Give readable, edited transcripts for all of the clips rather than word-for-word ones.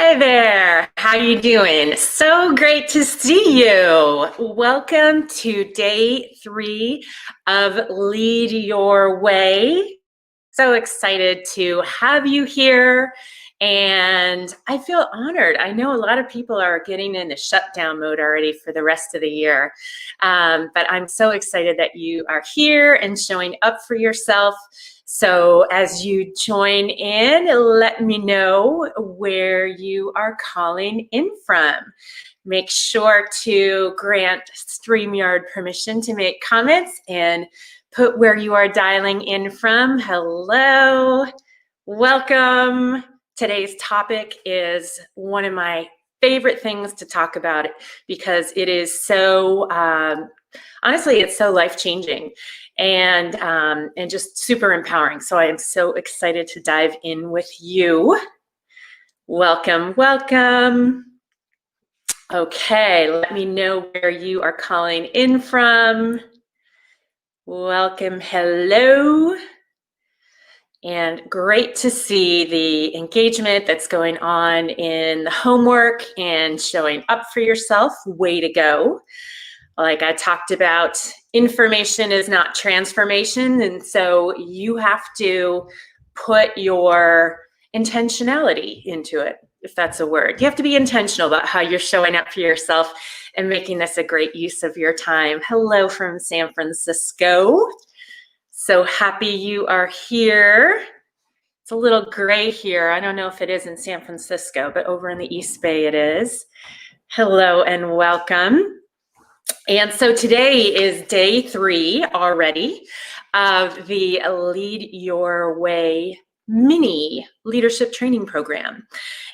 Hi there, how you doing? So great to see you. Welcome to day 3 of Lead Your Way. So excited to have you here, and I feel honored. I know a lot of people are getting into shutdown mode already for the rest of the year, but I'm so excited that you are here and showing up for yourself. So as you join in, let me know where you are calling in from. Make sure to grant StreamYard permission to make comments and put where you are dialing in from. Hello, welcome. Today's topic is one of my favorite things to talk about because it is so, honestly, it's so life-changing and just super empowering. So I am so excited to dive in with you. Welcome, welcome. Okay, let me know where you are calling in from. Welcome, hello. And great to see the engagement that's going on in the homework and showing up for yourself. Way to go. Like I talked about, information is not transformation. And so you have to put your intentionality into it, if that's a word. You have to be intentional about how you're showing up for yourself and making this a great use of your time. Hello from San Francisco. So happy you are here. It's a little gray here. I don't know if it is in San Francisco, but over in the East Bay it is. Hello and welcome. And so today is day 3 already of the Lead Your Way mini leadership training program.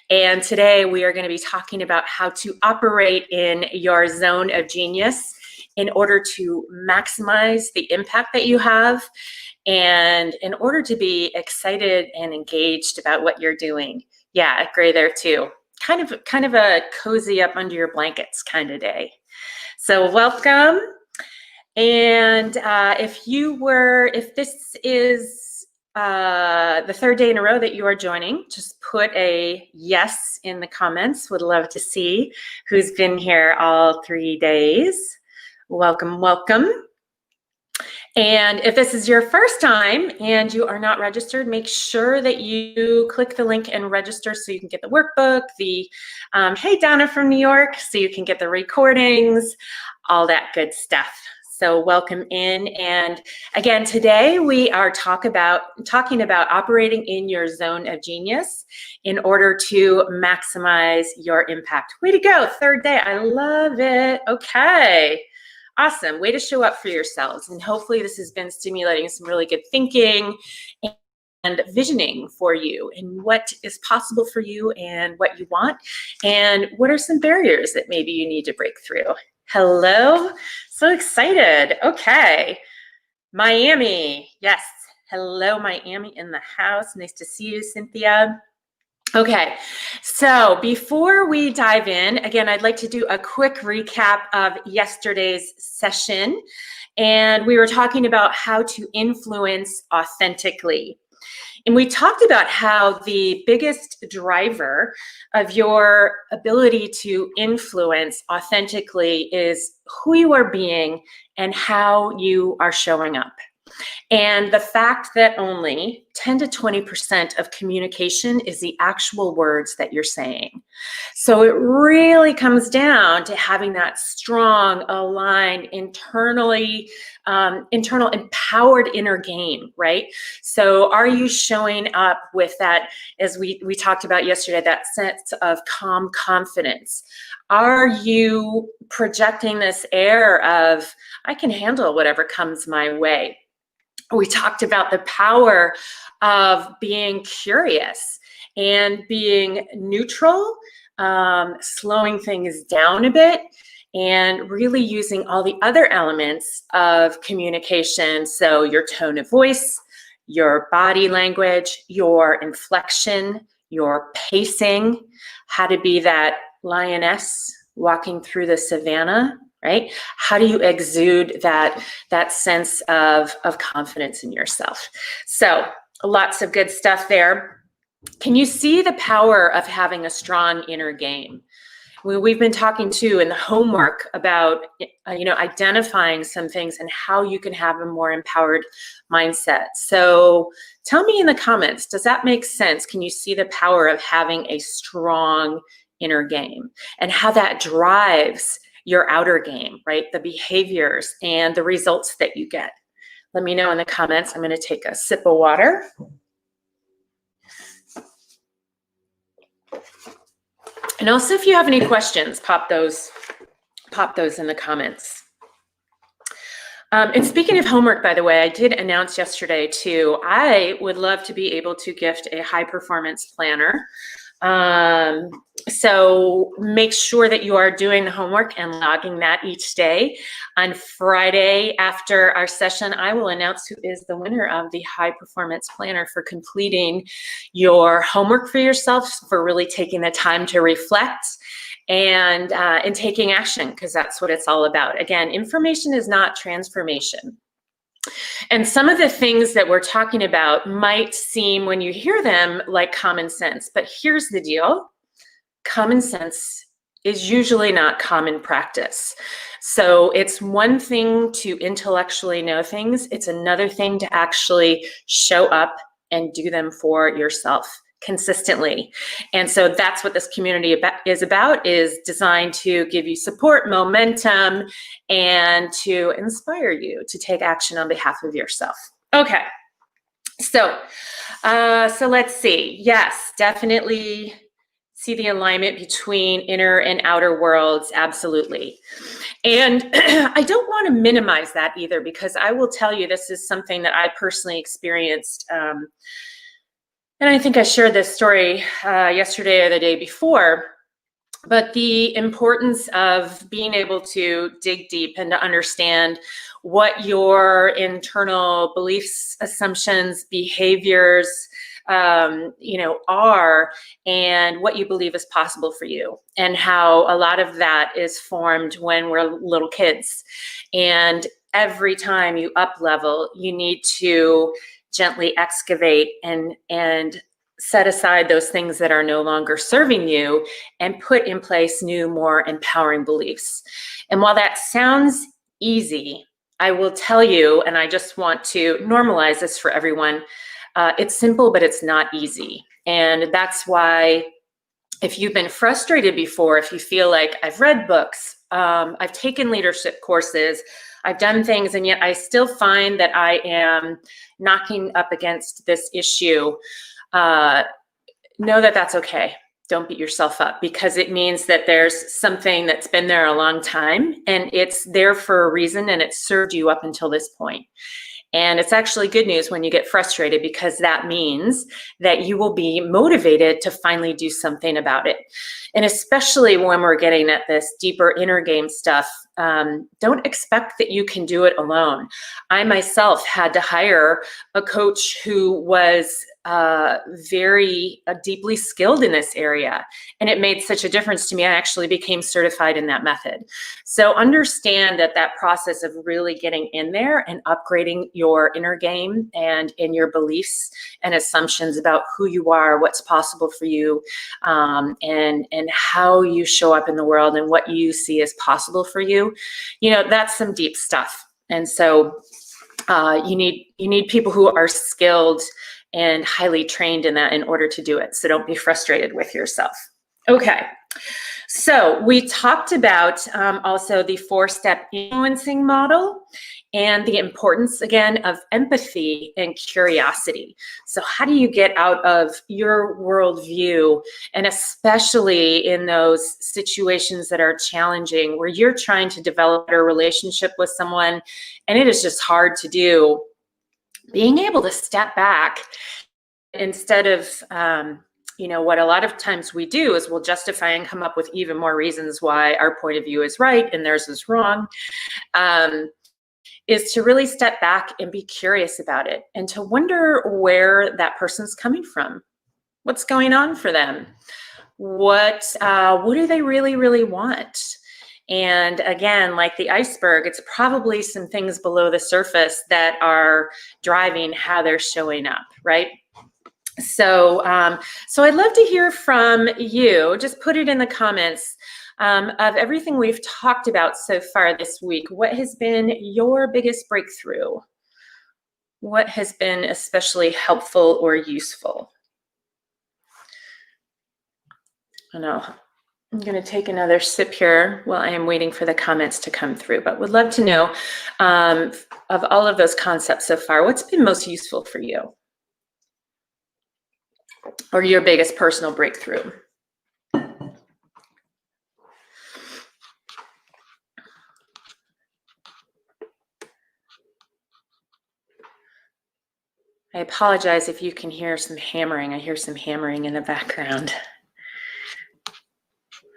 And today we are going to be talking about how to operate in your zone of genius in order to maximize the impact that you have and in order to be excited and engaged about what you're doing. Yeah, gray there too. Kind of a cozy up under your blankets kind of day. So welcome. And if this is the 3rd day in a row that you are joining, just put a yes in the comments. Would love to see who's been here all 3 days. Welcome, welcome. And if this is your first time and you are not registered, make sure that you click the link and register so you can get the workbook, the hey Donna from New York, so you can get the recordings, all that good stuff. So welcome in. And again, today we are talking about operating in your zone of genius in order to maximize your impact. Way to go, 3rd day, I love it. Okay. Awesome, way to show up for yourselves. And hopefully this has been stimulating some really good thinking and visioning for you and what is possible for you and what you want and what are some barriers that maybe you need to break through. Hello, so excited. Okay, Miami, yes. Hello, Miami in the house. Nice to see you, Cynthia. Okay, so before we dive in, again, I'd like to do a quick recap of yesterday's session. And we were talking about how to influence authentically. And we talked about how the biggest driver of your ability to influence authentically is who you are being and how you are showing up. And the fact that only 10 to 20% of communication is the actual words that you're saying. So it really comes down to having that strong, aligned, internal empowered inner game, right? So are you showing up with that, as we talked about yesterday, that sense of calm confidence? Are you projecting this air of, I can handle whatever comes my way? We talked about the power of being curious and being neutral, slowing things down a bit, and really using all the other elements of communication. So your tone of voice, your body language, your inflection, your pacing, how to be that lioness walking through the savannah, right? How do you exude that sense of confidence in yourself? So lots of good stuff there. Can you see the power of having a strong inner game? We've been talking too in the homework about identifying some things and how you can have a more empowered mindset. So tell me in the comments, does that make sense? Can you see the power of having a strong inner game and how that drives your outer game, right? The behaviors and the results that you get. Let me know in the comments. I'm going to take a sip of water. And also, if you have any questions, pop those in the comments. And speaking of homework, by the way, I did announce yesterday too, I would love to be able to gift a high performance planner. So make sure that you are doing the homework and logging that each day. On Friday after our session, I will announce who is the winner of the high performance planner for completing your homework for yourself, for really taking the time to reflect and taking action, because that's what it's all about. Again, information is not transformation. And some of the things that we're talking about might seem, when you hear them, like common sense. But here's the deal. Common sense is usually not common practice. So it's one thing to intellectually know things. It's another thing to actually show up and do them for yourself consistently. And so that's what this community is about, is designed to give you support, momentum, and to inspire you to take action on behalf of yourself. Okay, so let's see. Yes, definitely see the alignment between inner and outer worlds, absolutely. And I don't want to minimize that either, because I will tell you, this is something that I personally experienced. And I think I shared this story yesterday or the day before, but the importance of being able to dig deep and to understand what your internal beliefs, assumptions, behaviors, are, and what you believe is possible for you, and how a lot of that is formed when we're little kids. And every time you up level, you need to gently excavate and set aside those things that are no longer serving you and put in place new, more empowering beliefs. And while that sounds easy, I will tell you, and I just want to normalize this for everyone, it's simple, but it's not easy. And that's why, if you've been frustrated before, if you feel like, I've read books, I've taken leadership courses, I've done things, and yet I still find that I am knocking up against this issue, know that that's okay. Don't beat yourself up, because it means that there's something that's been there a long time, and it's there for a reason, and it's served you up until this point. And it's actually good news when you get frustrated, because that means that you will be motivated to finally do something about it. And especially when we're getting at this deeper inner game stuff, don't expect that you can do it alone. I myself had to hire a coach who was very deeply skilled in this area. And it made such a difference to me. I actually became certified in that method. So understand that that process of really getting in there and upgrading your inner game and in your beliefs and assumptions about who you are, what's possible for you, and how you show up in the world and what you see as possible for you, that's some deep stuff. And so you need people who are skilled and highly trained in that in order to do it. So don't be frustrated with yourself. Okay. So we talked about also the 4-step influencing model and the importance, again, of empathy and curiosity. So how do you get out of your worldview, and especially in those situations that are challenging, where you're trying to develop a relationship with someone and it is just hard to do, being able to step back instead of what a lot of times we do is we'll justify and come up with even more reasons why our point of view is right and theirs is wrong, is to really step back and be curious about it and to wonder where that person's coming from. What's going on for them? What do they really, really want? And again, like the iceberg, it's probably some things below the surface that are driving how they're showing up, right? So I'd love to hear from you. Just put it in the comments of everything we've talked about so far this week. What has been your biggest breakthrough? What has been especially helpful or useful? I know I'm going to take another sip here while I am waiting for the comments to come through, but would love to know of all of those concepts so far, what's been most useful for you? Or your biggest personal breakthrough? I apologize if you can hear some hammering. I hear some hammering in the background.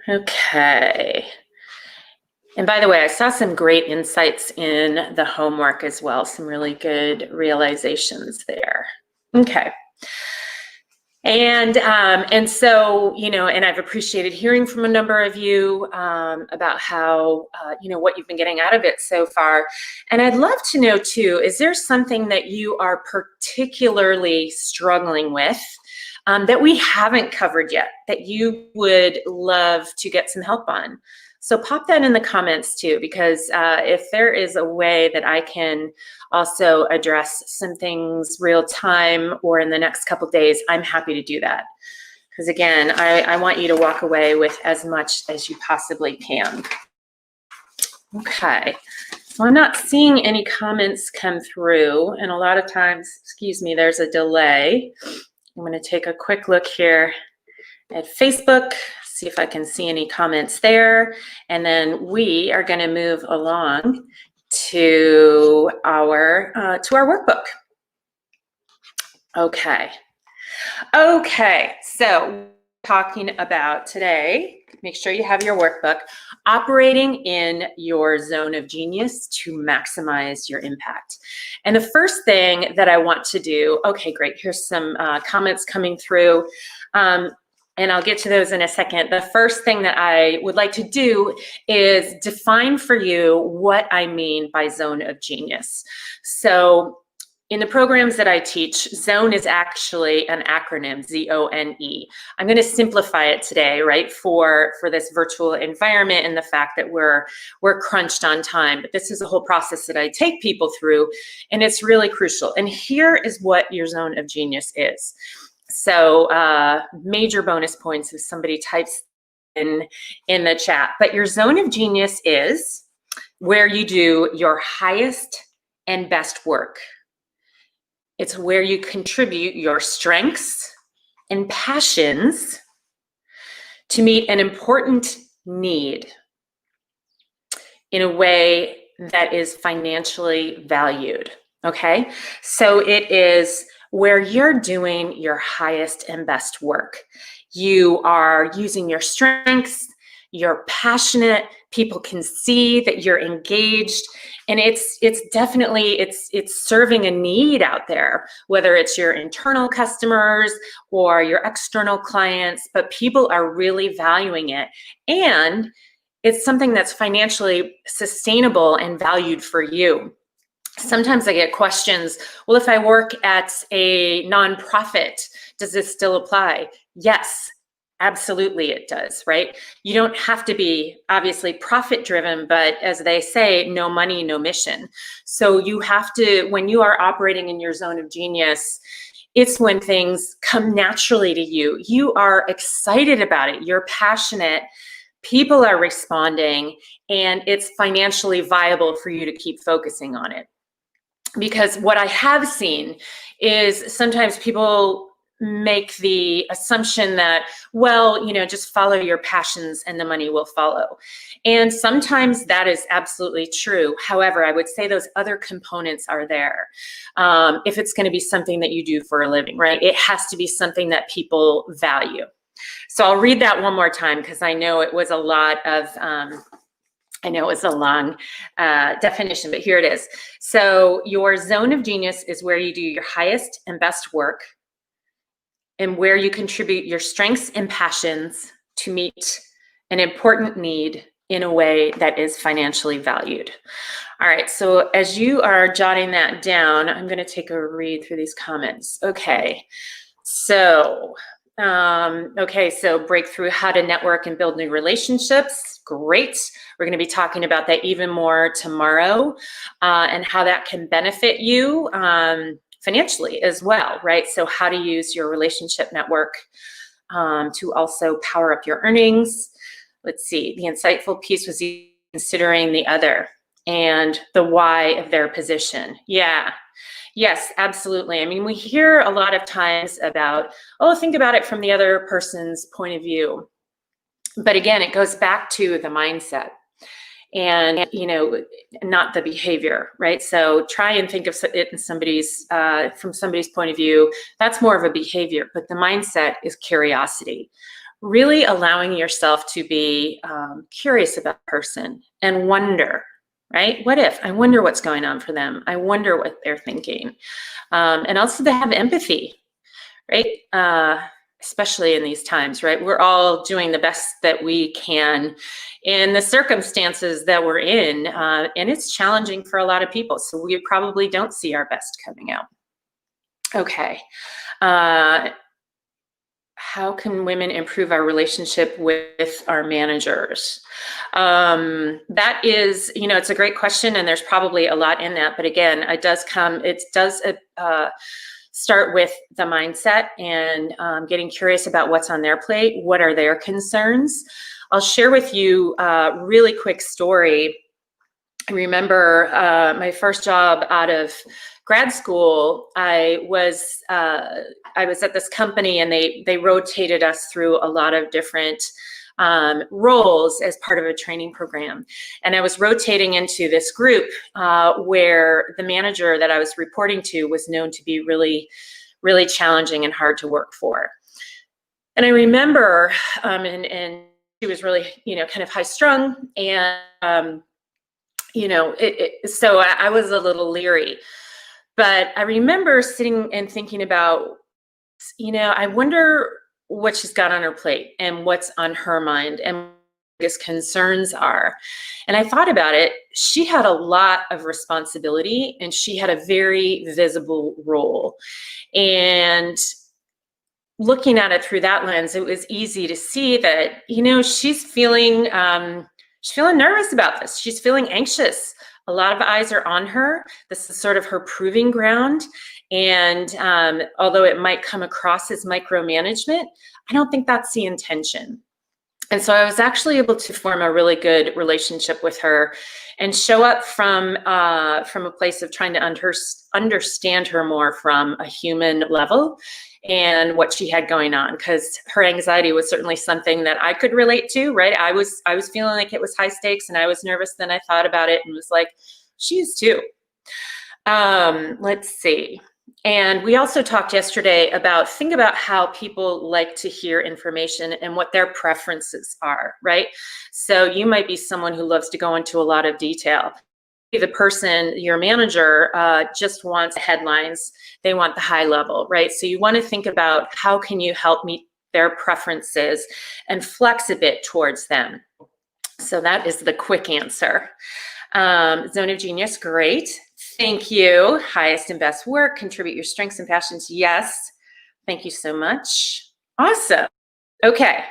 Okay. And by the way, I saw some great insights in the homework as well, some really good realizations there. Okay. And so, you know, and I've appreciated hearing from a number of you about how, you know, what you've been getting out of it so far. And I'd love to know too, is there something that you are particularly struggling with that we haven't covered yet that you would love to get some help on? So pop that in the comments too, because if there is a way that I can also address some things real time or in the next couple days, I'm happy to do that. Because again, I want you to walk away with as much as you possibly can. Okay, so I'm not seeing any comments come through, and a lot of times, excuse me, there's a delay. I'm going to take a quick look here at Facebook, see if I can see any comments there, and then we are going to move along to our workbook. Okay, so talking about today, make sure you have your workbook, operating in your zone of genius to maximize your impact. And the first thing that I want to do, okay, great, here's some comments coming through. And I'll get to those in a second. The first thing that I would like to do is define for you what I mean by zone of genius. So in the programs that I teach, ZONE is actually an acronym, Z-O-N-E. I'm going to simplify it today, right, for this virtual environment and the fact that we're crunched on time. But this is a whole process that I take people through, and it's really crucial. And here is what your zone of genius is. So major bonus points if somebody types in the chat. But your zone of genius is where you do your highest and best work. It's where you contribute your strengths and passions to meet an important need in a way that is financially valued, okay? So it is where you're doing your highest and best work. You are using your strengths, you're passionate, people can see that you're engaged, and it's definitely, it's serving a need out there, whether it's your internal customers or your external clients, but people are really valuing it. And it's something that's financially sustainable and valued for you. Sometimes I get questions, well, if I work at a nonprofit, does this still apply? Yes, absolutely it does, right? You don't have to be obviously profit driven, but as they say, no money, no mission. So you have to, when you are operating in your zone of genius, it's when things come naturally to you. You are excited about it, you're passionate, people are responding, and it's financially viable for you to keep focusing on it. Because what I have seen is sometimes people make the assumption that, well, you know, just follow your passions and the money will follow. And sometimes that is absolutely true. However, I would say those other components are there. If it's going to be something that you do for a living, right? It has to be something that people value. So I'll read that one more time because I know it was a lot of, I know it's a long definition, but here it is. So your zone of genius is where you do your highest and best work and where you contribute your strengths and passions to meet an important need in a way that is financially valued. All right, so as you are jotting that down, I'm going to take a read through these comments. Okay, So, okay, so breakthrough how to network and build new relationships. Great. We're going to be talking about that even more tomorrow, and how that can benefit you financially as well, right? So how to use your relationship network to also power up your earnings. Let's see, the insightful piece was considering the other and the why of their position. Yeah. Yes, absolutely. I mean, we hear a lot of times about, oh, think about it from the other person's point of view. But again, it goes back to the mindset and, not the behavior, right? So try and think of it in from somebody's point of view. That's more of a behavior, but the mindset is curiosity. Really allowing yourself to be curious about the person and wonder, right? What if? I wonder what's going on for them. I wonder what they're thinking. And also to have empathy, right? Especially in these times, right? We're all doing the best that we can in the circumstances that we're in. And it's challenging for a lot of people. So we probably don't see our best coming out. Okay. How can women improve our relationship with our managers? That is, it's a great question, and there's probably a lot in that. But again, it does start with the mindset and getting curious about what's on their plate. What are their concerns? I'll share with you a really quick story. I remember my first job out of grad school. I was at this company, and they rotated us through a lot of different roles as part of a training program. And I was rotating into this group where the manager that I was reporting to was known to be really, really challenging and hard to work for. And I remember, and she was really, kind of high strung, and so I was a little leery. But I remember sitting and thinking about, I wonder what she's got on her plate and what's on her mind and what his concerns are. And I thought about it. She had a lot of responsibility, and she had a very visible role. And looking at it through that lens, it was easy to see that, she's feeling nervous about this. She's feeling anxious. A lot of eyes are on her. This is sort of her proving ground. And although it might come across as micromanagement, I don't think that's the intention. And so I was actually able to form a really good relationship with her and show up from a place of trying to understand her more from a human level and what she had going on, because her anxiety was certainly something that I could relate to, right? I was feeling like it was high stakes, and I was nervous. Then I thought about it and was like, she is too. Let's see. And we also talked yesterday about, think about how people like to hear information and what their preferences are, right? So you might be someone who loves to go into a lot of detail. The person, your manager, just wants headlines. They want the high level, right? So you want to think about how can you help meet their preferences and flex a bit towards them. So that is the quick answer. Zone of Genius, great. Thank you. Highest and best work. Contribute your strengths and passions. Yes. Thank you so much. Awesome. Okay.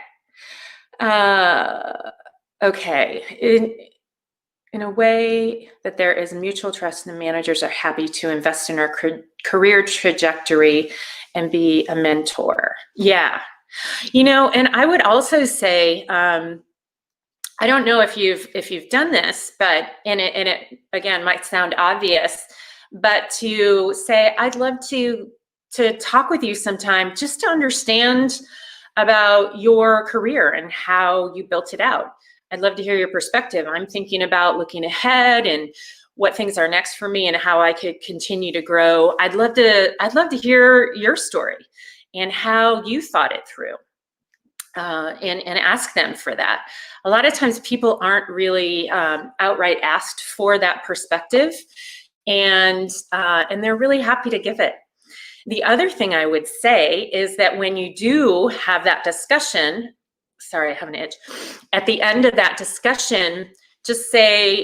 Okay. In a way that there is mutual trust, and the managers are happy to invest in our career trajectory and be a mentor. Yeah. And I would also say, I don't know if you've done this, but it again might sound obvious, but to say, I'd love to talk with you sometime just to understand about your career and how you built it out. I'd love to hear your perspective. I'm thinking about looking ahead and what things are next for me and how I could continue to grow. I'd love to hear your story and how you thought it through. And ask them for that. A lot of times people aren't really outright asked for that perspective, and they're really happy to give it. The other thing I would say is that when you do have that discussion, sorry, I have an itch, at the end of that discussion, just say,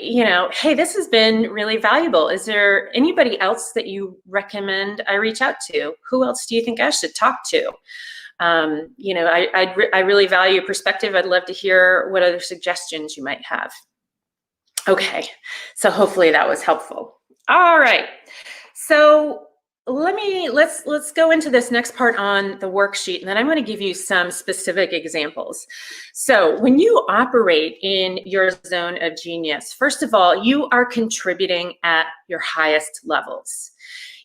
hey, this has been really valuable. Is there anybody else that you recommend I reach out to? Who else do you think I should talk to? I really value your perspective. I'd love to hear what other suggestions you might have. Okay, so hopefully that was helpful. All right, so let's go into this next part on the worksheet, and then I'm going to give you some specific examples. So when you operate in your zone of genius, first of all, you are contributing at your highest levels.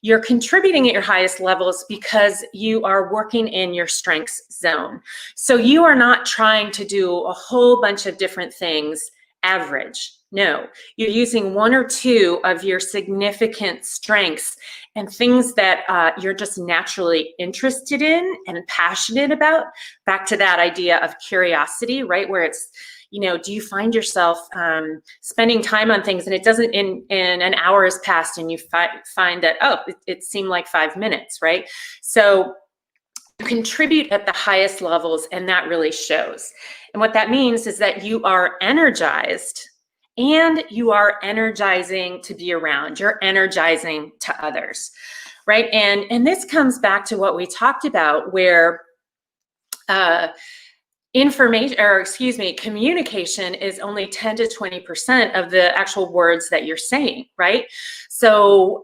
You're contributing at your highest levels because you are working in your strengths zone. So you are not trying to do a whole bunch of different things average. No, you're using one or two of your significant strengths and things that you're just naturally interested in and passionate about. Back to that idea of curiosity, right? Where it's, do you find yourself spending time on things and it doesn't in an hour has passed and you find that, oh, it seemed like 5 minutes, right? So you contribute at the highest levels, and that really shows. And what that means is that you are energized and you are energizing to be around. You're energizing to others, right? And this comes back to what we talked about, where communication is only 10 to 20% of the actual words that you're saying, right? So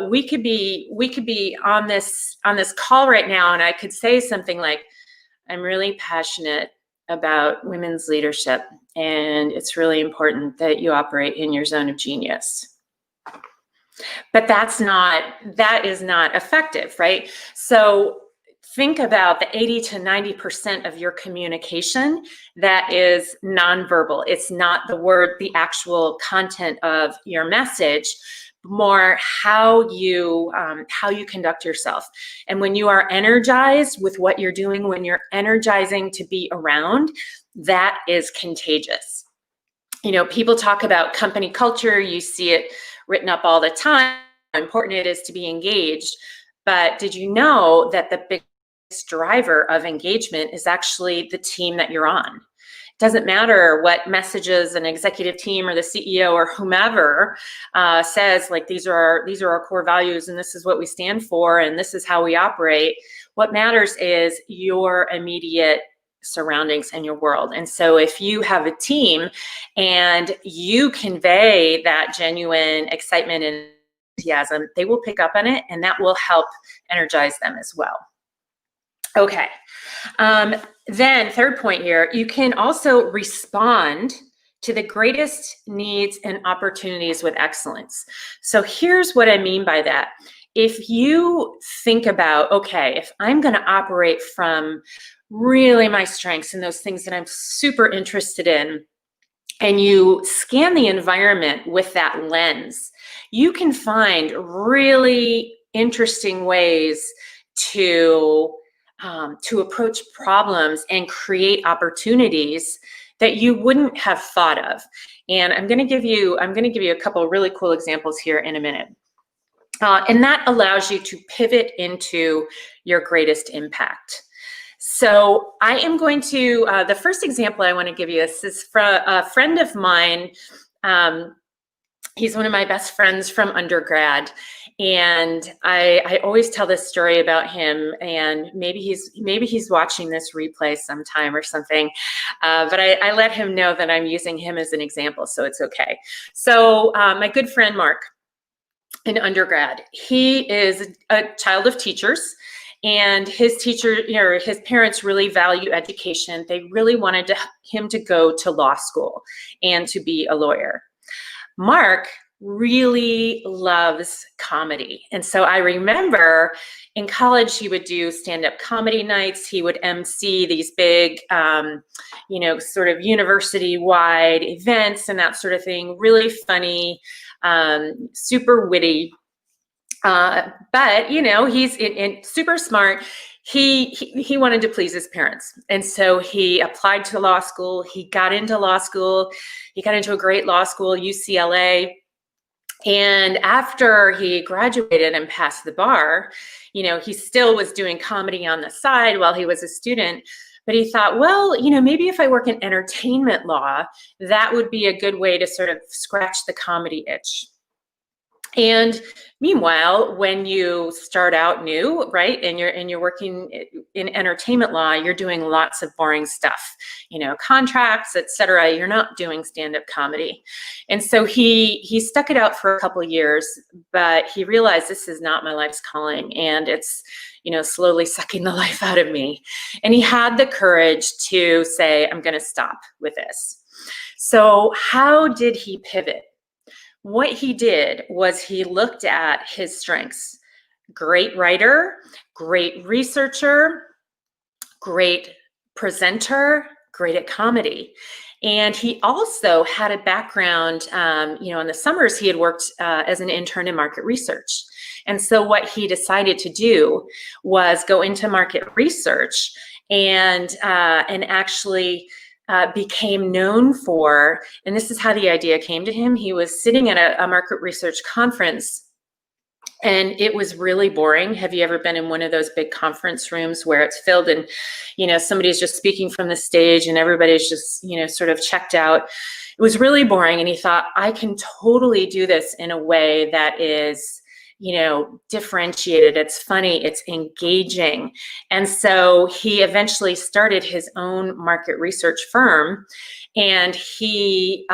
we could be on this call right now, and I could say something like, I'm really passionate about women's leadership, and it's really important that you operate in your zone of genius. But that is not effective, right? So think about the 80 to 90% of your communication that is nonverbal. It's not the actual content of your message, more how you conduct yourself. And when you are energized with what you're doing, when you're energizing to be around, that is contagious. People talk about company culture. You see it written up all the time, how important it is to be engaged. But did you know that the biggest driver of engagement is actually the team that you're on? It doesn't matter what messages an executive team or the CEO or whomever says, like, these are our core values and this is what we stand for and this is how we operate. What matters is your immediate surroundings and your world. And so if you have a team and you convey that genuine excitement and enthusiasm, they will pick up on it, and that will help energize them as well. Okay. Then third point here, you can also respond to the greatest needs and opportunities with excellence. So here's what I mean by that. If you think about, okay, if I'm going to operate from really my strengths and those things that I'm super interested in, and you scan the environment with that lens, you can find really interesting ways to approach problems and create opportunities that you wouldn't have thought of. And I'm going to give you a couple of really cool examples here in a minute. And that allows you to pivot into your greatest impact. So I am going to, the first example I want to give you is from a friend of mine. He's one of my best friends from undergrad. And I always tell this story about him, and maybe he's watching this replay sometime or something, but I let him know that I'm using him as an example, so it's okay. So my good friend Mark, in undergrad, he is a child of teachers, and his parents really value education. They really wanted him to go to law school and to be a lawyer. Mark really loves comedy. And so I remember in college, he would do stand-up comedy nights. He would MC these big, sort of university-wide events and that sort of thing. Really funny, super witty. But, he's super smart. He wanted to please his parents. And so he applied to law school. He got into law school. He got into a great law school, UCLA. And after he graduated and passed the bar, he still was doing comedy on the side while he was a student. But he thought, well, maybe if I work in entertainment law, that would be a good way to sort of scratch the comedy itch. And meanwhile, when you start out new, right, and you're working in entertainment law, you're doing lots of boring stuff, contracts, etc. You're not doing stand-up comedy. And so he stuck it out for a couple of years, but he realized this is not my life's calling, and it's slowly sucking the life out of me. And he had the courage to say, I'm going to stop with this. So how did he pivot? What he did was he looked at his strengths. Great writer, great researcher, great presenter, great at comedy. And he also had a background, in the summers he had worked as an intern in market research. And so what he decided to do was go into market research and actually became known for, and this is how the idea came to him. He was sitting at a market research conference, and it was really boring. Have you ever been in one of those big conference rooms where it's filled and, somebody's just speaking from the stage and everybody's just, sort of checked out? It was really boring. And he thought, I can totally do this in a way that is, differentiated. It's funny, it's engaging. And so he eventually started his own market research firm. And he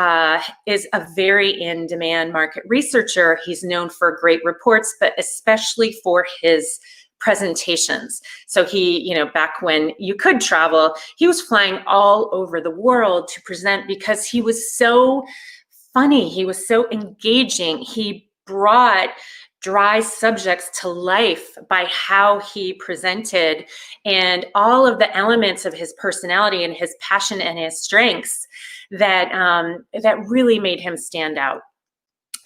is a very in-demand market researcher. He's known for great reports, but especially for his presentations. So he, back when you could travel, he was flying all over the world to present because he was so funny. He was so engaging. He brought dry subjects to life by how he presented, and all of the elements of his personality and his passion and his strengths that really made him stand out.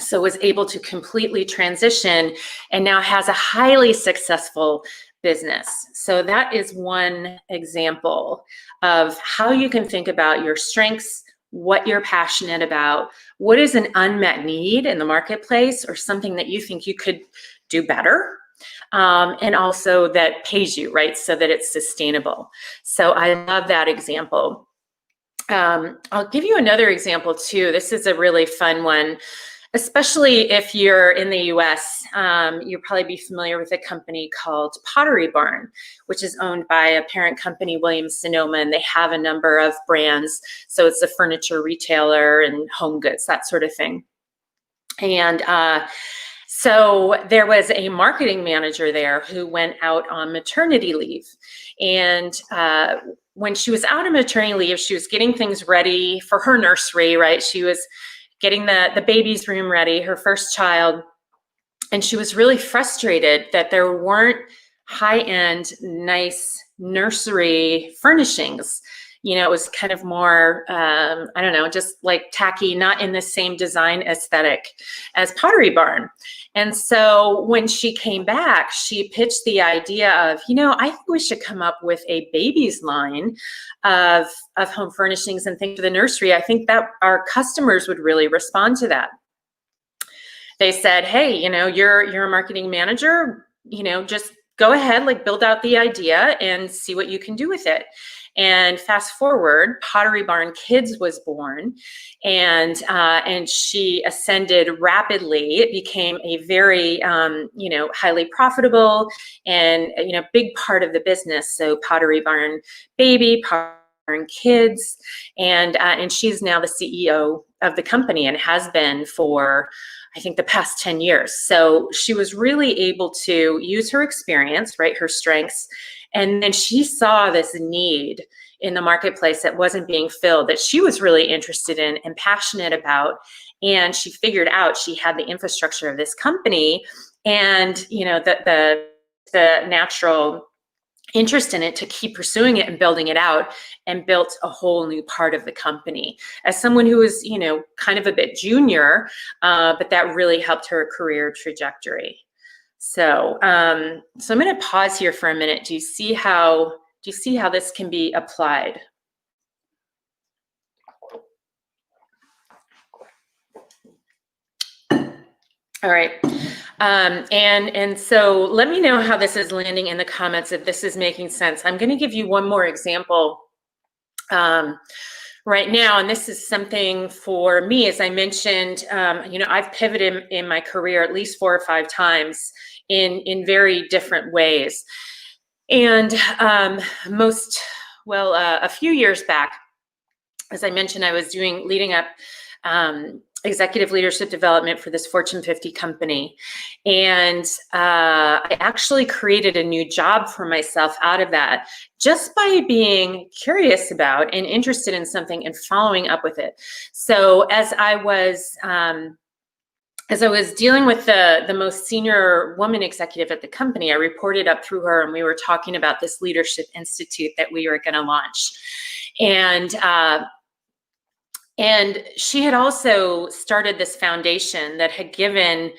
So was able to completely transition and now has a highly successful business. So that is one example of how you can think about your strengths, what you're passionate about, what is an unmet need in the marketplace or something that you think you could do better, and also that pays you, right? So that it's sustainable. So I love that example. I'll give you another example too. This is a really fun one, especially if you're in the US. You'll probably be familiar with a company called Pottery Barn, which is owned by a parent company, Williams-Sonoma, and they have a number of brands. So it's a furniture retailer and home goods, that sort of thing. And so there was a marketing manager there who went out on maternity leave. And when she was out on maternity leave, she was getting things ready for her nursery, right? She was getting the baby's room ready, her first child. And she was really frustrated that there weren't high-end, nice nursery furnishings. It was kind of more, I don't know, just like tacky, not in the same design aesthetic as Pottery Barn. And so when she came back, she pitched the idea of, I think we should come up with a baby's line of home furnishings and things for the nursery. I think that our customers would really respond to that. They said, hey, you're a marketing manager, just go ahead, build out the idea and see what you can do with it. And fast forward, Pottery Barn Kids was born, and she ascended rapidly. It became a very, highly profitable and, big part of the business. So Pottery Barn Baby, Pottery Barn Kids, and she's now the CEO of the company and has been for, I think, the past 10 years. So she was really able to use her experience, right, her strengths, and then she saw this need in the marketplace that wasn't being filled, that she was really interested in and passionate about. And she figured out she had the infrastructure of this company and, the natural interest in it to keep pursuing it and building it out, and built a whole new part of the company. As someone who was, kind of a bit junior, but that really helped her career trajectory. So, so I'm going to pause here for a minute. Do you see how this can be applied? All right. And so let me know how this is landing in the comments, if this is making sense. I'm going to give you one more example right now, and this is something for me, as I mentioned, I've pivoted in my career at least 4 or 5 times in very different ways. And a few years back, as I mentioned, I was leading up executive leadership development for this Fortune 50 company. And I actually created a new job for myself out of that, just by being curious about and interested in something and following up with it. So as I was dealing with the most senior woman executive at the company, I reported up through her, and we were talking about this leadership institute that we were going to launch. And she had also started this foundation that had given,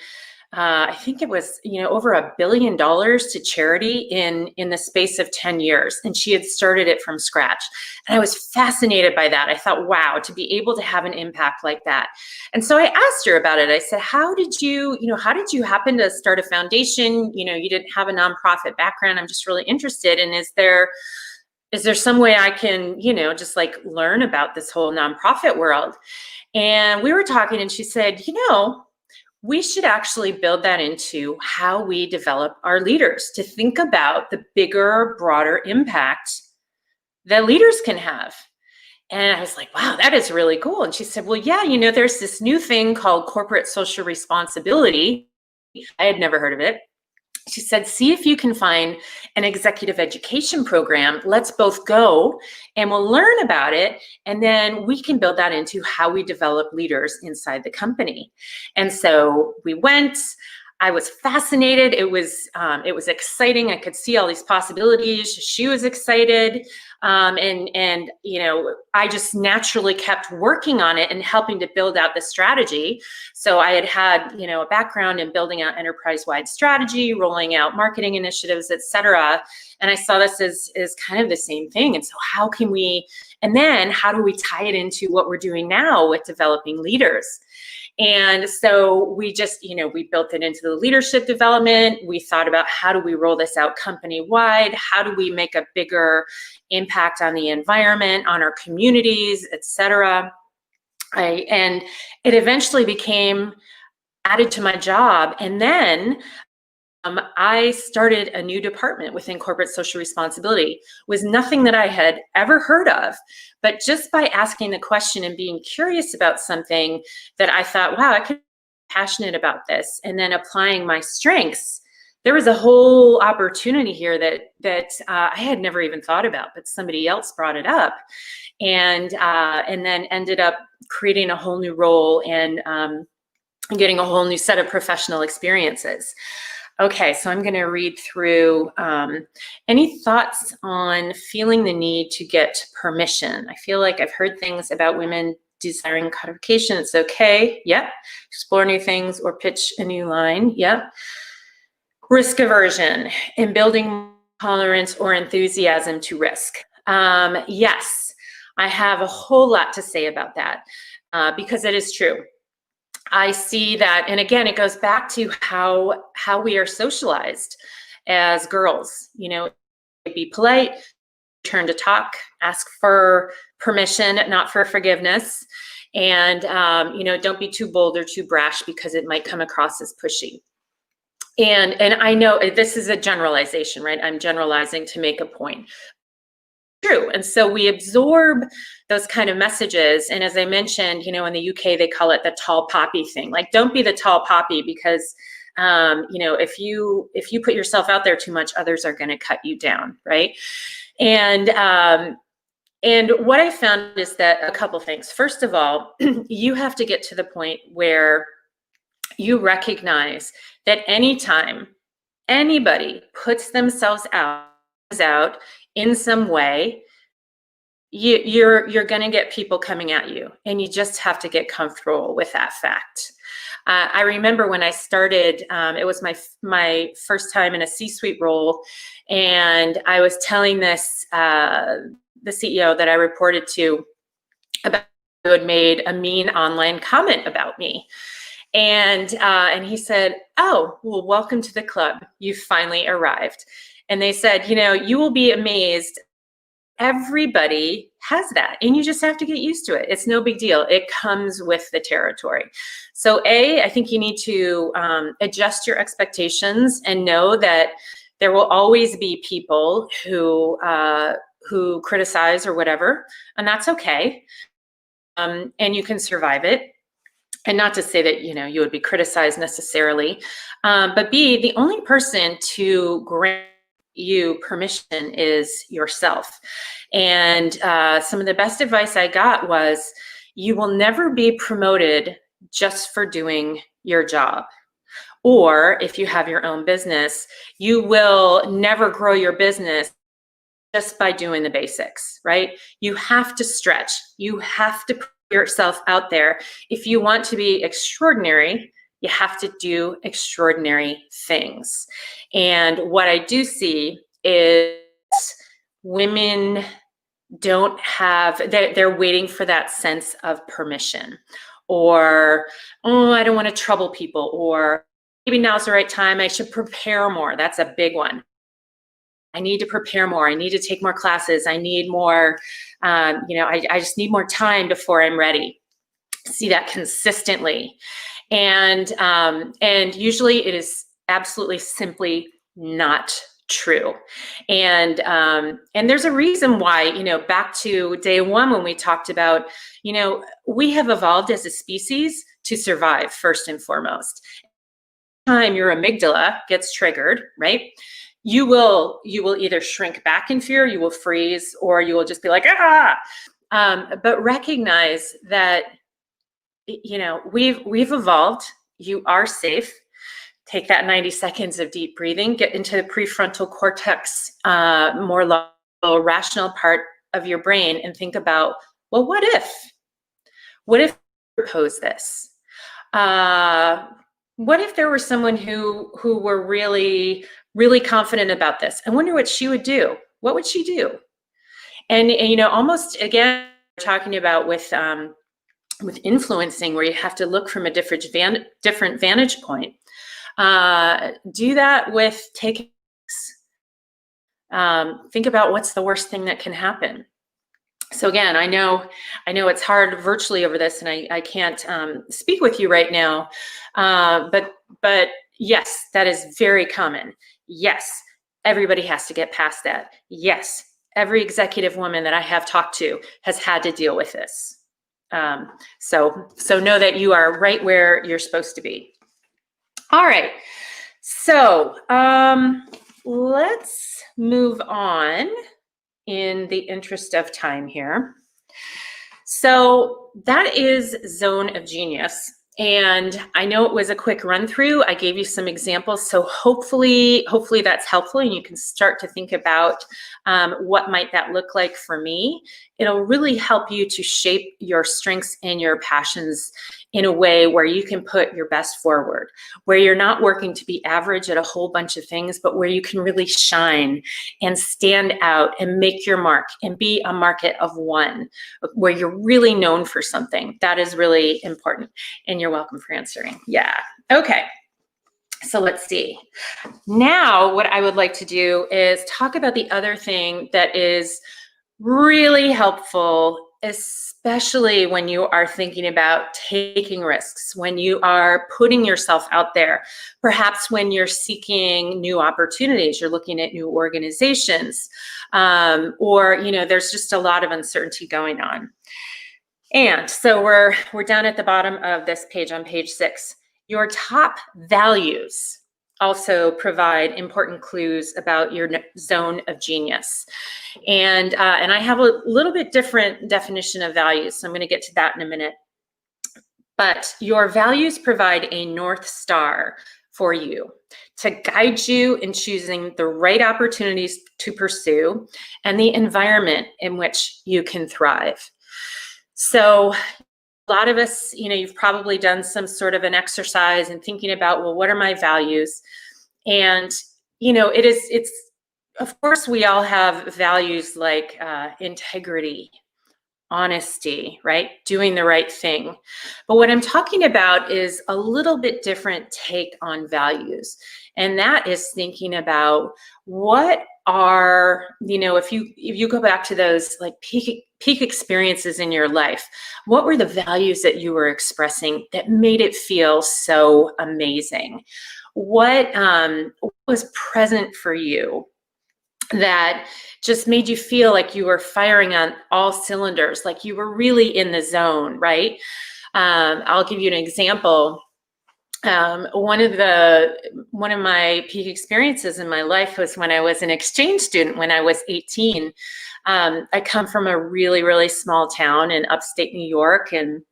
I think it was, over $1 billion to charity in the space of 10 years. And she had started it from scratch. And I was fascinated by that. I thought, wow, to be able to have an impact like that. And so I asked her about it. I said, how did you happen to start a foundation? You didn't have a nonprofit background. I'm just really interested. And is there some way I can, just like learn about this whole nonprofit world? And we were talking, and she said, we should actually build that into how we develop our leaders, to think about the bigger, broader impact that leaders can have. And I was like, wow, that is really cool. And she said, well, yeah, there's this new thing called corporate social responsibility. I had never heard of it. She said, see if you can find an executive education program. Let's both go and we'll learn about it. And then we can build that into how we develop leaders inside the company. And so we went. I was fascinated. It was exciting. I could see all these possibilities. She was excited. And I just naturally kept working on it and helping to build out the strategy. So I had a background in building out enterprise-wide strategy, rolling out marketing initiatives, et cetera. And I saw this as kind of the same thing. And so how do we tie it into what we're doing now with developing leaders? And so we just, we built it into the leadership development. We thought about, how do we roll this out company-wide? How do we make a bigger impact on the environment, on our communities, et cetera? And it eventually became added to my job. And then I started a new department within corporate social responsibility. It was nothing that I had ever heard of, but just by asking the question and being curious about something that I thought, wow, I could be passionate about this, and then applying my strengths, there was a whole opportunity here that I had never even thought about, but somebody else brought it up, and then ended up creating a whole new role and getting a whole new set of professional experiences. Okay, so I'm going to read through any thoughts on feeling the need to get permission. I feel like I've heard things about women desiring codification. It's okay. Yep. Explore new things or pitch a new line. Yep. Risk aversion in building tolerance or enthusiasm to risk. Yes, I have a whole lot to say about that because it is true. I see that, and again, it goes back to how we are socialized as girls. Be polite, turn to talk, ask for permission, not for forgiveness, and don't be too bold or too brash because it might come across as pushy. And I know this is a generalization, right? I'm generalizing to make a point. True. And so we absorb those kind of messages. And as I mentioned, in the UK, they call it the tall poppy thing. Like, don't be the tall poppy because, if you put yourself out there too much, others are going to cut you down. Right. And what I found is that a couple things. First of all, you have to get to the point where you recognize that anytime anybody puts themselves out in some way, you're going to get people coming at you, and you just have to get comfortable with that fact. I remember when I started, it was my first time in a C-suite role, and I was telling this the CEO that I reported to about who had made a mean online comment about me. And he said, "Oh, well, welcome to the club. You've finally arrived." And they said, "You will be amazed. Everybody has that, and you just have to get used to it. It's no big deal. It comes with the territory." So I think you need to adjust your expectations and know that there will always be people who criticize or whatever, and that's okay. And you can survive it. And not to say that you would be criticized necessarily, but B, the only person to grant you permission is yourself. And some of the best advice I got was, you will never be promoted just for doing your job. Or if you have your own business, you will never grow your business just by doing the basics, right? You have to stretch. You have to put yourself out there. If you want to be extraordinary, you have to do extraordinary things. And what I do see is women don't have, they're waiting for that sense of permission, or, oh, I don't want to trouble people, or maybe now's the right time, I should prepare more. That's a big one. I need to prepare more. I need to take more classes. I need more, I just need more time before I'm ready. See that consistently. And usually it is absolutely simply not true. And there's a reason why, back to day one, when we talked about, we have evolved as a species to survive first and foremost. Time your amygdala gets triggered, right? You will either shrink back in fear, you will freeze, or you will just be like, ah. But recognize that, we've evolved. You are safe. Take that 90 seconds of deep breathing, get into the prefrontal cortex, more low, rational part of your brain, and think about, well, what if I propose this? What if there were someone who were really, really confident about this? I wonder what she would do. What would she do? And almost again, talking about with influencing, where you have to look from a different vantage point. Do that with taking. Think about what's the worst thing that can happen. So again, I know it's hard virtually over this, and I can't speak with you right now, but yes, that is very common. Yes, everybody has to get past that. Yes, every executive woman that I have talked to has had to deal with this. So know that you are right where you're supposed to be. All right, so let's move on in the interest of time here. So that is Zone of Genius. And I know it was a quick run through. I gave you some examples. So hopefully that's helpful, and you can start to think about what might that look like for me. It'll really help you to shape your strengths and your passions in a way where you can put your best forward, where you're not working to be average at a whole bunch of things, but where you can really shine and stand out and make your mark and be a market of one, where you're really known for something. That is really important. And you're welcome for answering. Yeah. Okay. So let's see. Now, what I would like to do is talk about the other thing that is really helpful, especially when you are thinking about taking risks, when you are putting yourself out there, perhaps when you're seeking new opportunities, you're looking at new organizations, or there's just a lot of uncertainty going on. And so we're down at the bottom of this page on page 6. Your top values also provide important clues about your zone of genius. And I have a little bit different definition of values, so I'm going to get to that in a minute. But your values provide a North Star for you to guide you in choosing the right opportunities to pursue and the environment in which you can thrive. So a lot of us, you've probably done some sort of an exercise and thinking about, well, what are my values? And, it's, of course, we all have values like integrity, honesty, right? Doing the right thing. But what I'm talking about is a little bit different take on values. And that is thinking about what are, if you go back to those like peak experiences in your life, what were the values that you were expressing that made it feel so amazing? What was present for you that just made you feel like you were firing on all cylinders, like you were really in the zone, right? I'll give you an example. One of my peak experiences in my life was when I was an exchange student when I was 18. I come from a really, really small town in upstate New York, and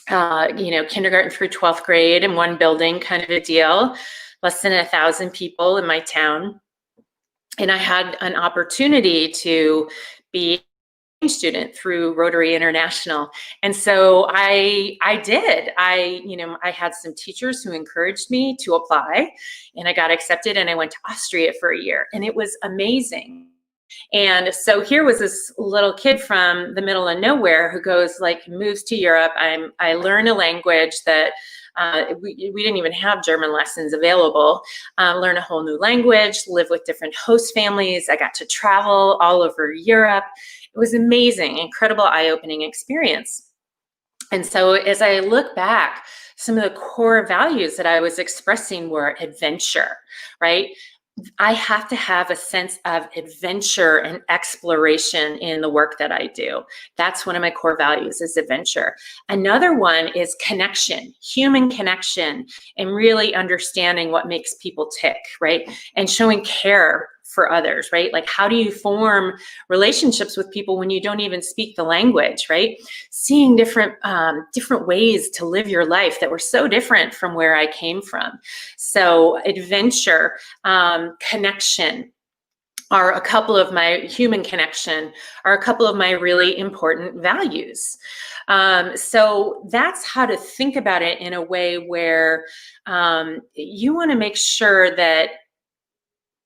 kindergarten through 12th grade in one building kind of a deal, less than 1,000 people in my town. And I had an opportunity to be a student through Rotary International. And so I did. I had some teachers who encouraged me to apply, and I got accepted, and I went to Austria for a year, and it was amazing. And so here was this little kid from the middle of nowhere who moves to Europe. I learn a language that we didn't even have German lessons available. Learn a whole new language, live with different host families. I got to travel all over Europe. It was amazing, incredible, eye-opening experience. And so as I look back, some of the core values that I was expressing were adventure, right? I have to have a sense of adventure and exploration in the work that I do. That's one of my core values, is adventure. Another one is connection, human connection, and really understanding what makes people tick, right? And showing care for others, right? Like, how do you form relationships with people when you don't even speak the language, right? Seeing different ways to live your life that were so different from where I came from. So adventure, connection are a couple of my human connection are a couple of my really important values. So that's how to think about it in a way where you want to make sure that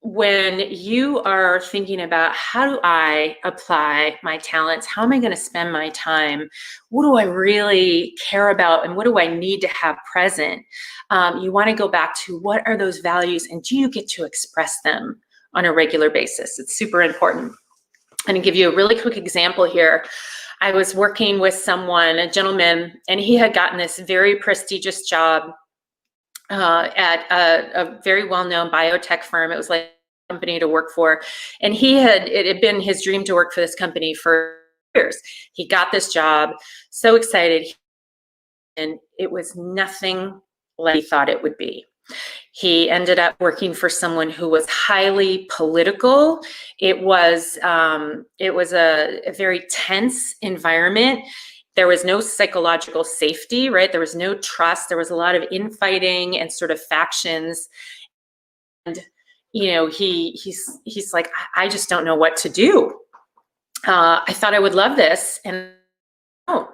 when you are thinking about, how do I apply my talents? How am I going to spend my time? What do I really care about? And what do I need to have present? You want to go back to, what are those values, and do you get to express them on a regular basis? It's super important. I'm going to give you a really quick example here. I was working with someone, a gentleman, and he had gotten this very prestigious job at a very well-known biotech firm. It was like a company to work for. And it had been his dream to work for this company for years. He got this job, so excited, and it was nothing like he thought it would be. He ended up working for someone who was highly political. It was a very tense environment. There was no psychological safety, right? There was no trust. There was a lot of infighting and sort of factions. And he's like, I just don't know what to do. I thought I would love this, and I don't.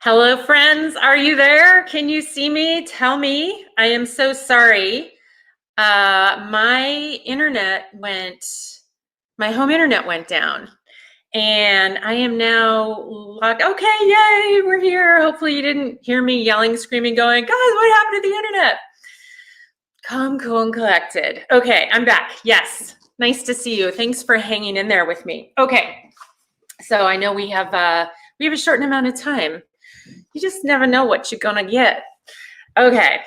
Hello, friends. Are you there? Can you see me? Tell me. I am so sorry. My home internet went down, and I am now logged. Okay, yay, we're here. Hopefully you didn't hear me yelling, screaming, going, guys, what happened to the internet? Calm, cool, and collected. Okay, I'm back. Yes, nice to see you. Thanks for hanging in there with me. Okay, so I know we have a short amount of time. You just never know what you're gonna get. Okay.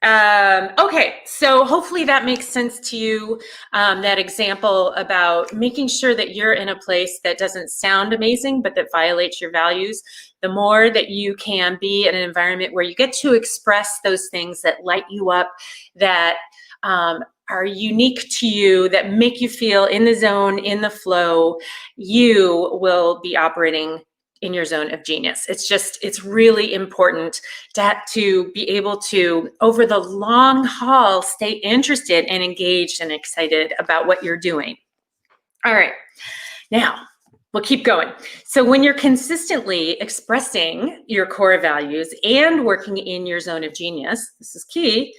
Okay, so hopefully that makes sense to you, that example about making sure that you're in a place that doesn't sound amazing, but that violates your values. The more that you can be in an environment where you get to express those things that light you up, that are unique to you, that make you feel in the zone, in the flow, you will be operating in your zone of genius. It's really important to be able to, over the long haul, stay interested and engaged and excited about what you're doing. All right, now we'll keep going. So when you're consistently expressing your core values and working in your zone of genius, this is key,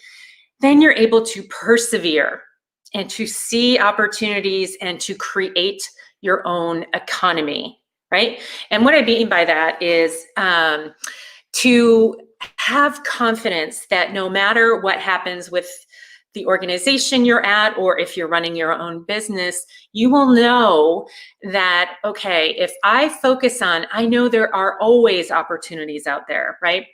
then you're able to persevere and to see opportunities and to create your own economy. Right? And what I mean by that is to have confidence that no matter what happens with the organization you're at, or if you're running your own business, you will know that, okay, if I focus on, I know there are always opportunities out there, right?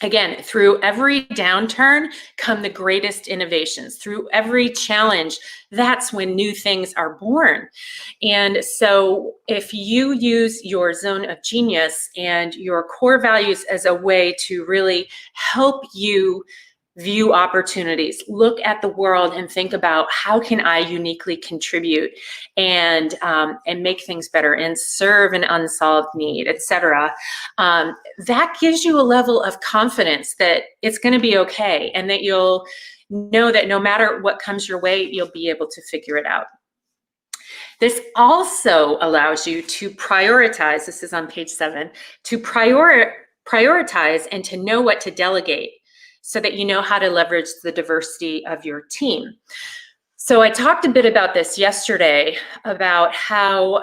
Again, through every downturn come the greatest innovations. Through every challenge, that's when new things are born. And so if you use your zone of genius and your core values as a way to really help you view opportunities, look at the world and think about how can I uniquely contribute and make things better and serve an unsolved need, etc. That gives you a level of confidence that it's going to be okay, and that you'll know that no matter what comes your way, you'll be able to figure it out. This also allows you to prioritize, this is on page 7, to prioritize and to know what to delegate, so that you know how to leverage the diversity of your team. So I talked a bit about this yesterday, about how,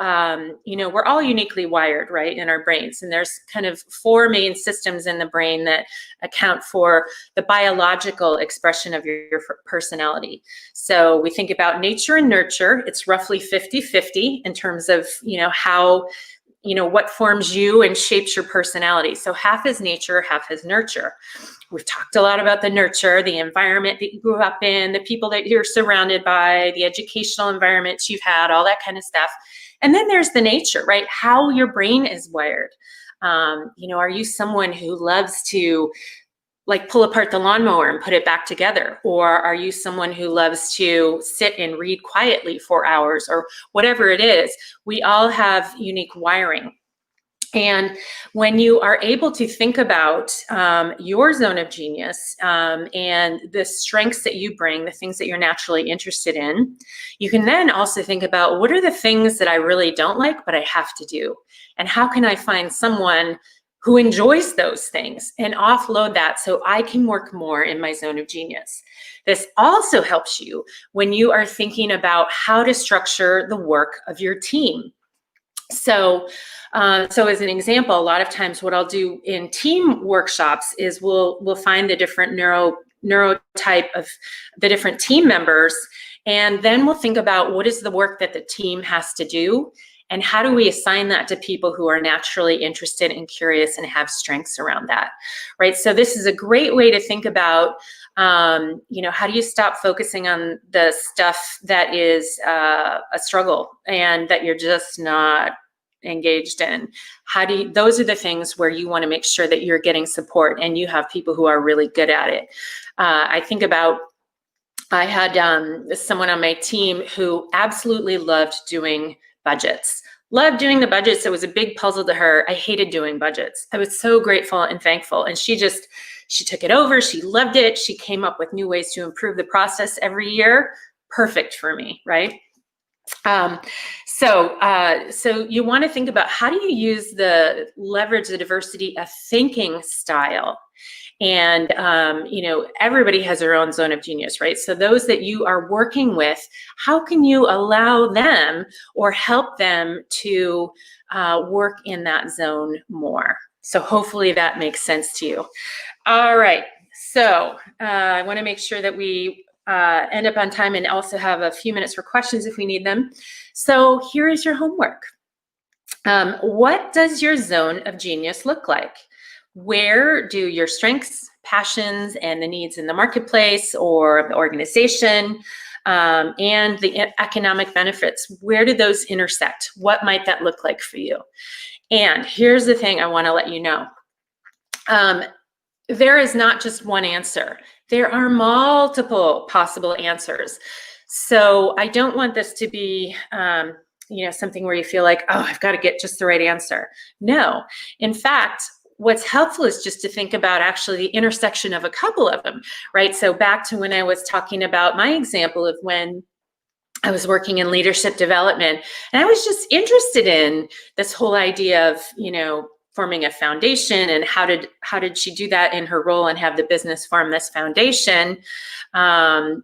we're all uniquely wired, right, in our brains. And there's kind of 4 main systems in the brain that account for the biological expression of your personality. So we think about nature and nurture. It's roughly 50-50 in terms of, how, what forms you and shapes your personality. So half is nature, half is nurture. We've talked a lot about the nurture, the environment that you grew up in, the people that you're surrounded by, the educational environments you've had, all that kind of stuff. And then there's the nature, right? How your brain is wired. Are you someone who loves to pull apart the lawnmower and put it back together? Or are you someone who loves to sit and read quietly for hours, or whatever it is? We all have unique wiring. And when you are able to think about your zone of genius and the strengths that you bring, the things that you're naturally interested in, you can then also think about, what are the things that I really don't like, but I have to do? And how can I find someone who enjoys those things and offload that so I can work more in my zone of genius? This also helps you when you are thinking about how to structure the work of your team. So as an example, a lot of times what I'll do in team workshops is we'll find the different neurotype of the different team members, and then we'll think about what is the work that the team has to do, and how do we assign that to people who are naturally interested and curious and have strengths around that, right? So this is a great way to think about, how do you stop focusing on the stuff that is a struggle and that you're just not engaged in? Those are the things where you want to make sure that you're getting support and you have people who are really good at it. I had someone on my team who absolutely loved doing budgets. Loved doing the budgets. It was a big puzzle to her. I hated doing budgets. I was so grateful and thankful. And she took it over. She loved it. She came up with new ways to improve the process every year. Perfect for me, right? So you want to think about how do you leverage the diversity of thinking style. And, everybody has their own zone of genius, right? So those that you are working with, how can you allow them or help them to work in that zone more? So hopefully that makes sense to you. All right. So I want to make sure that we end up on time and also have a few minutes for questions if we need them. So here is your homework. What does your zone of genius look like? Where do your strengths, passions, and the needs in the marketplace or the organization and the economic benefits, where do those intersect? What might that look like for you? And here's the thing I want to let you know. There is not just one answer. There are multiple possible answers. So I don't want this to be something where you feel like, oh, I've got to get just the right answer. No. In fact, what's helpful is just to think about actually the intersection of a couple of them, right? So back to when I was talking about my example of when I was working in leadership development, and I was just interested in this whole idea of, forming a foundation, and how did she do that in her role and have the business form this foundation, and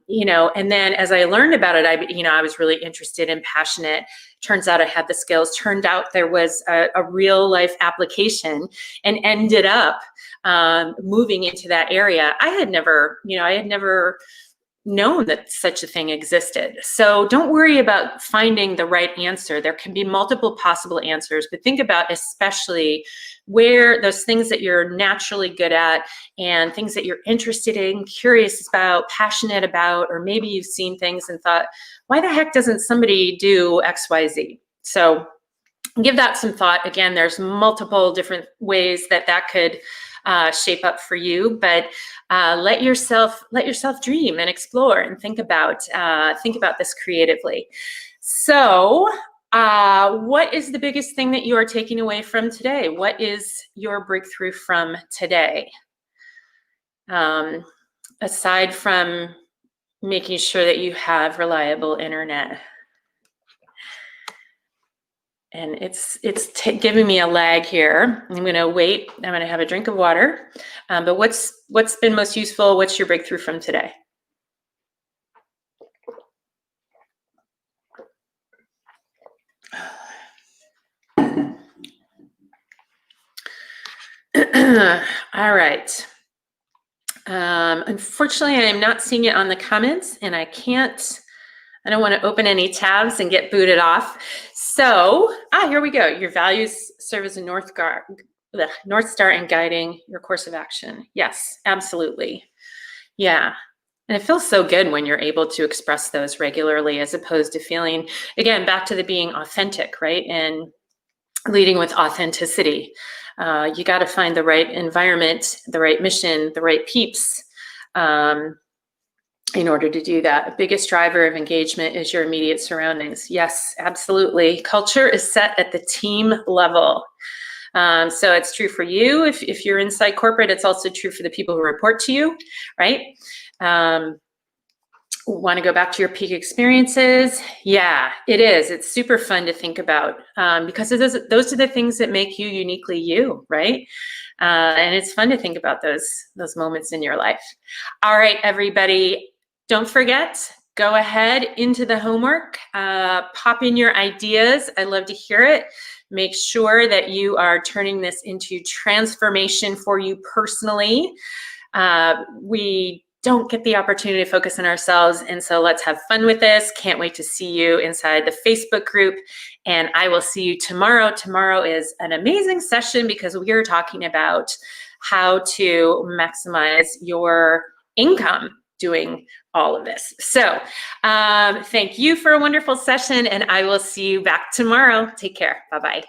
then as I learned about it, I was really interested and passionate. Turns out I had the skills. Turned out there was a real life application, and ended up moving into that area. I had never known that such a thing existed. So don't worry about finding the right answer. There can be multiple possible answers, but think about especially where those things that you're naturally good at and things that you're interested in, curious about, passionate about, or maybe you've seen things and thought, why the heck doesn't somebody do X, Y, Z? So give that some thought. Again, there's multiple different ways that could shape up for you, but let yourself dream and explore and think about this creatively. So what is the biggest thing that you are taking away from today? What is your breakthrough from today? Aside from making sure that you have reliable internet. And it's giving me a lag here. I'm going to wait. I'm going to have a drink of water. But what's been most useful? What's your breakthrough from today? All right. Unfortunately, I am not seeing it on the comments, and I don't want to open any tabs and get booted off. So, here we go. Your values serve as a North Star in guiding your course of action. Yes, absolutely. Yeah. And it feels so good when you're able to express those regularly, as opposed to feeling, again, back to the being authentic, right? And leading with authenticity. You got to find the right environment, the right mission, the right peeps, in order to do that. The biggest driver of engagement is your immediate surroundings. Yes, absolutely. Culture is set at the team level. So it's true for you. If you're inside corporate, it's also true for the people who report to you, right? Want to go back to your peak experiences? Yeah, it is. It's super fun to think about because those are the things that make you uniquely you, right? And it's fun to think about those moments in your life. All right, everybody. Don't forget, go ahead into the homework, pop in your ideas. I love to hear it. Make sure that you are turning this into transformation for you personally. We don't get the opportunity to focus on ourselves, and so let's have fun with this. Can't wait to see you inside the Facebook group, and I will see you tomorrow. Tomorrow is an amazing session because we are talking about how to maximize your income doing all of this. So thank you for a wonderful session, and I will see you back tomorrow. Take care. Bye-bye.